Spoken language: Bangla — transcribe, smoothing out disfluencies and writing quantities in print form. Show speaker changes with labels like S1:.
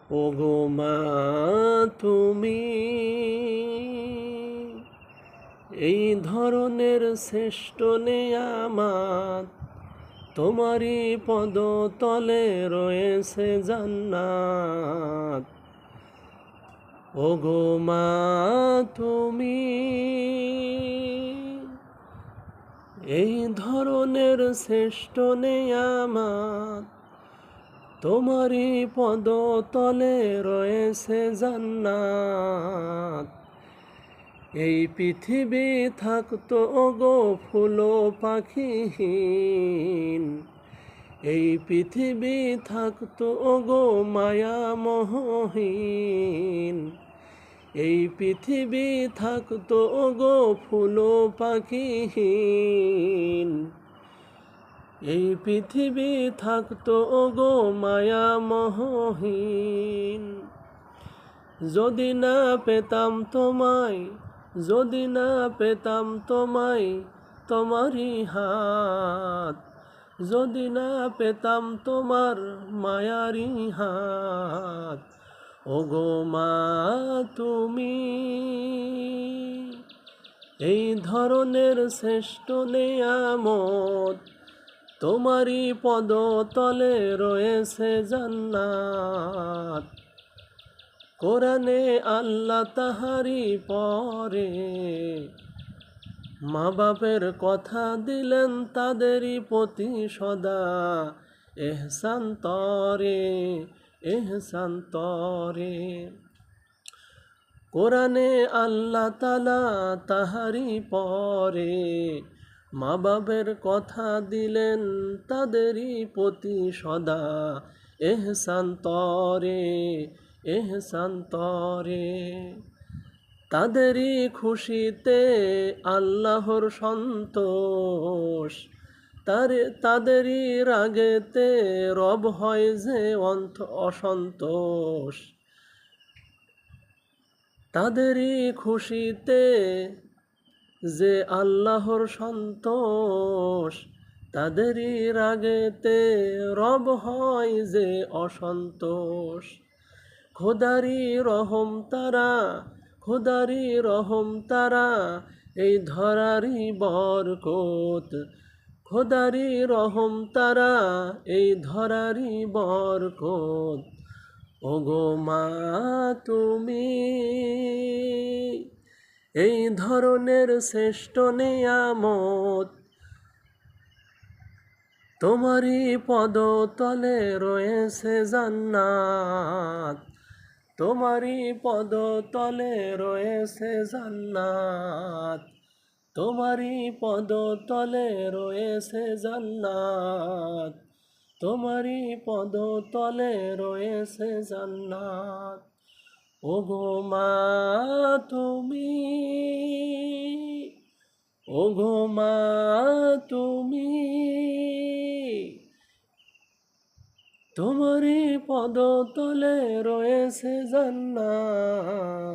S1: ওগো মা তুমি এই ধরনের শ্রেষ্ঠ নেয়ামত, তোমারই পদতলে রয়েছে জান্নাত। ওগো মা তুমি এই ধরনের শ্রেষ্ঠ নেয়ামত, তোমারই পদতলে রয়েছে জান্নাত। এই পৃথিবী থাকতো ওগো ফুল পাখিহীন, এই পৃথিবী থাকতো ওগো মায়া মোহহীন, এই পৃথিবী থাকতো ওগো ফুল পাখিহীন, এই পৃথিবী থাকতো ওগো মায়া মোহহীন। যদি না পেতাম তোমায়, যদি না পেতাম তোমায়, তোমারই হাত, যদি না পেতাম তোমার মায়ারি হাত। ওগো মা তুমি এই ধরনের শ্রেষ্ঠ নেয়ামত, তোমারই পদতলে রয়েছে জান্নাত। কোরআনে আল্লাহ তাহারি পরে মা বাপের কথা দিলেন তাদেরই প্রতি সদা এহসান তরে, এহসান তরে। কোরআনে আল্লাহ তাআলা তাহারি পরে মা বাপের কথা দিলেন তাদেরই প্রতি সদা এহসান তরে, এহসান তরে। তাদেরই খুশিতে আল্লাহর সন্তোষ, তাদেরই রাগেতে রব হয় যে অসন্তোষ। তাদেরই খুশিতে যে আল্লাহর সন্তোষ, তাদেরই রাগেতে রব হয় যে অসন্তোষ। খোদারি রহম তারা, খোদারি রহম তারা, এই ধরারি বরকত, খোদারি রহম তারা, এই ধরারি বরকত। ওগো মা তুমি এই ধরনের শ্রেষ্ঠ নেয়ামত, তোমারই পদতলে রয়েছে জান্নাত, তোমারই পদতলে রয়েছে জান্নাত, তোমারই পদতলে রয়েছে জান্নাত, তোমারই পদতলে রয়েছে জান্নাত। ওগো মা তুমি, ওগো মা তুমি, তোমারই পদতলে রয়েছে জান্নাত।